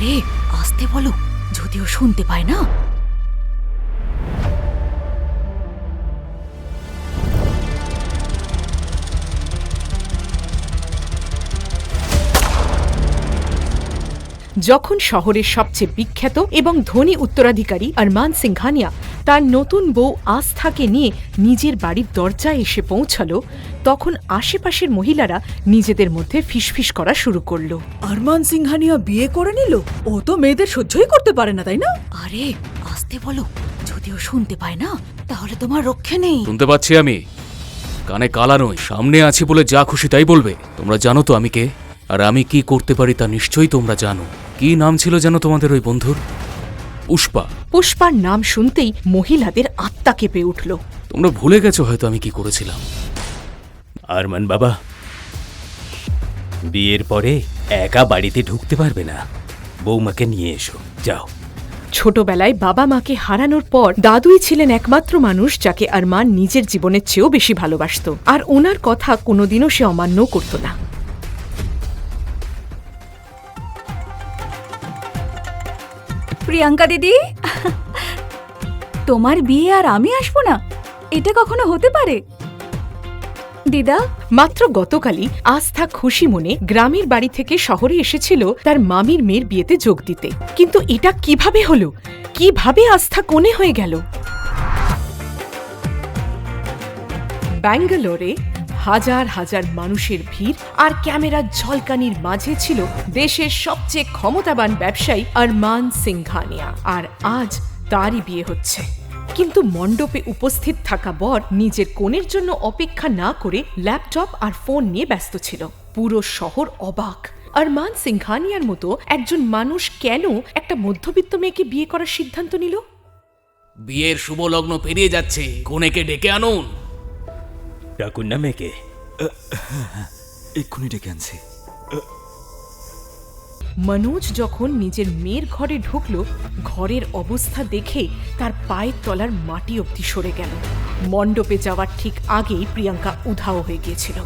আরে আস্তে বলো, যদিও শুনতে পায় না। যখন শহরের সবচেয়ে বিখ্যাত এবং ধনী উত্তরাধিকারী আরমান সিংঘানিয়া তার নতুন বউ আস্থাকে নিয়ে নিজের বাড়ির দরজায় এসে পৌঁছালো, তখন আশেপাশের মহিলারা নিজেদের মধ্যে ফিসফিস করা শুরু করলো। আরমান সিংঘানিয়া বিয়ে করে নিল? ও তো মেয়েদের সহ্যই করতে পারে না, তাই না? আরে আস্তে বলো, যদিও শুনতে পায় না, তাহলে তোমার রক্ষে নেই। শুনতে পাচ্ছি আমি, কানে কালা নই, সামনে আছি বলে যা খুশি তাই বলবে। তোমরা জানো তো আমি কে, আর আমি কি করতে পারি তা নিশ্চয়ই তোমরা জানো। কি নাম ছিল জানো তোমাদের ওই বন্ধুর? পুষ্পা। পুষ্পার নাম শুনতেই মহিলাদের আত্মা কেঁপে উঠল। তোমরা ভুলে গেছো হয়তো আমি কি করেছিলাম। আরমান বাবা, বিয়ের পরে একা বাড়িতে ঢুকতে পারবে না, বৌমাকে নিয়ে এসো, যাও। ছোটবেলায় বাবা মাকে হারানোর পর দাদুই ছিলেন একমাত্র মানুষ যাকে আরমান নিজের জীবনের চেয়েও বেশি ভালোবাসত, আর ওনার কথা কোনোদিনও সে অমান্য করত না। প্রিয়াঙ্কা দিদি, তোমার বিয়ে আর আমি আসবো না? এটা কখনো হতে পারে? দিদা, মাত্র গতকালই আস্থা খুশি মনে গ্রামের বাড়ি থেকে শহরে এসেছিল তার মামির মেয়ের বিয়েতে যোগ দিতে, কিন্তু এটা কিভাবে হলো? কিভাবে আস্থা কোণে হয়ে গেল? ব্যাঙ্গালোরে হাজার হাজার মানুষের ভিড় আর ক্যামেরার ঝলকানির মাঝে ছিল দেশের সবচেয়ে ক্ষমতাবান ব্যবসায়ী আরমান সিংঘানিয়া, আর আজ তারই বিয়ে হচ্ছে। কিন্তু মণ্ডপে উপস্থিত থাকা বর নিজের কনের জন্য অপেক্ষা না করে ল্যাপটপ আর ফোন নিয়ে ব্যস্ত ছিল। পুরো শহর অবাক, আরমান সিংঘানিয়ার মতো একজন মানুষ কেন একটা মধ্যবিত্ত মেয়েকে বিয়ে করার সিদ্ধান্ত নিল? বিয়ের শুভ লগ্ন পেরিয়ে যাচ্ছে, কনেকে ডেকে আনুন। ডাকুন না মেয়েকে। এক্ষুনি ডেকে আনছি। মনোজ যখন নিজের মেয়ের ঘরে ঢুকল, ঘরের অবস্থা দেখে তার পায়ের তলার মাটি অবধি সরে গেল। মণ্ডপে যাওয়ার ঠিক আগেই প্রিয়াঙ্কা উধাও হয়ে গিয়েছিল।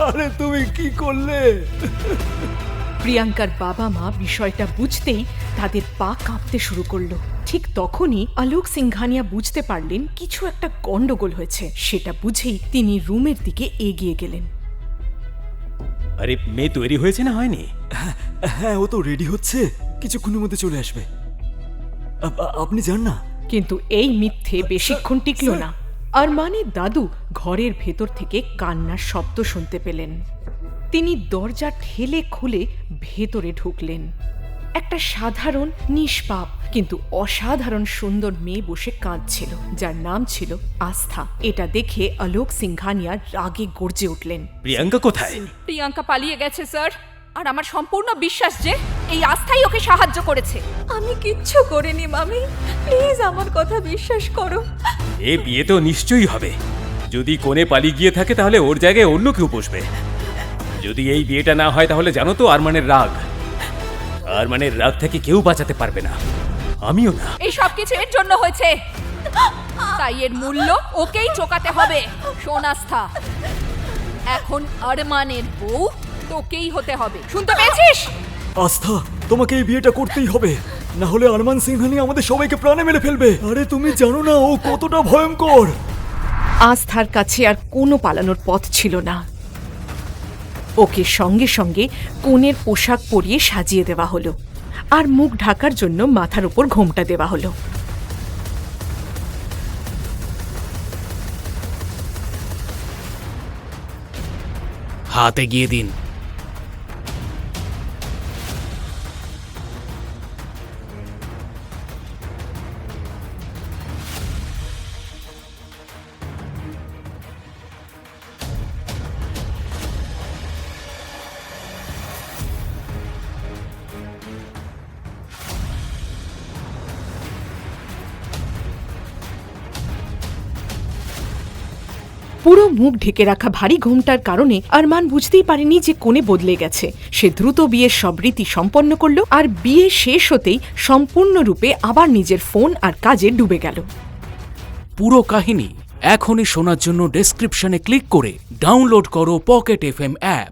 আরে তুমি কি করলে? প্রিয়াঙ্কার বাবা মা বিষয়টা বুঝতেই তাদের পা কাঁপতে শুরু করলো। ঠিক তখনই আলোক সিংঘানিয়া বুঝতে পারলেন কিছু একটা গন্ডগোল হয়েছে। সেটা বুঝেই তিনি রুমের দিকে এগিয়ে গেলেন। আরে মেয়ে তৈরি হয়েছে না হয়নি? হ্যাঁ, ও তো রেডি হচ্ছে, কিছুক্ষণের মধ্যে চলে আসবে। আপনি যান না। কিন্তু এই মিথ্যে বেশিক্ষণ টিকল না। আরমানের দাদু ঘরের ভেতর থেকে কান্নার শব্দ শুনতে পেলেন। তিনি দরজা ঠেলে খুলে ভেতরে ঢুকলেন। একটা সাধারণ নিষ্পাপ কিন্তু অসাধারণ সুন্দর মেয়ে বসে কাঁদছিল, যার নাম ছিল আস্থা। এটা দেখে আলোক সিংঘানিয়া রাগে গর্জে উঠলেন। প্রিয়াঙ্কা কোথায়? প্রিয়াঙ্কা পালিয়ে গেছে স্যার, আর আমার সম্পূর্ণ বিশ্বাস যে এই আস্থাই ওকে সাহায্য করেছে। আমি কিচ্ছু করিনি মামি, প্লিজ আমার কথা বিশ্বাস করো। এ বিয়ে তো নিশ্চয়ই হবে। যদি কোণে পালিয়ে গিয়ে থাকে তাহলে ওর জায়গায় অন্য কেউ বসবে। যদি এই বিয়েটা না হয় তাহলে জানো তো আরমানের রাগ, আরমানের রাগ থেকে কেউ বাঁচাতে পারবে না, আমিও না। এই সব কিছু এর জন্য হয়েছে, তাই এর মূল্য ওকেই চোকাতে হবে। শোন আস্থা, এখন আরমানের বউ তোকেই হতে হবে, শুনতে পেয়েছিস? আস্থা, তোমাকে এই বিয়েটা করতেই হবে, না হলে আরমান সিংঘানিয়া আমাদের সবাইকে প্রাণে মেরে ফেলবে। আরে তুমি জানো না ও কতটা ভয়ঙ্কর। আস্থার কাছে আর কোনো পালানোর পথ ছিল না। ওকে সঙ্গে সঙ্গে কনের পোশাক পরিয়ে সাজিয়ে দেওয়া হলো, আর মুখ ঢাকার জন্য মাথার উপর ঘোমটা দেওয়া হলো। হাত এগিয়ে দিন। পুরো মুখ ঢেকে রাখা ভারী ঘোমটার কারণে আরমান বুঝতেই পারেনি যে কোণে বদলে গেছে। সে দ্রুত বিয়ের সব রীতি সম্পন্ন করল, আর বিয়ে শেষ হতেই সম্পূর্ণরূপে আবার নিজের ফোন আর কাজে ডুবে গেল। পুরো কাহিনী এখনই শোনার জন্য ডেসক্রিপশনে ক্লিক করে ডাউনলোড করো পকেট FM অ্যাপ।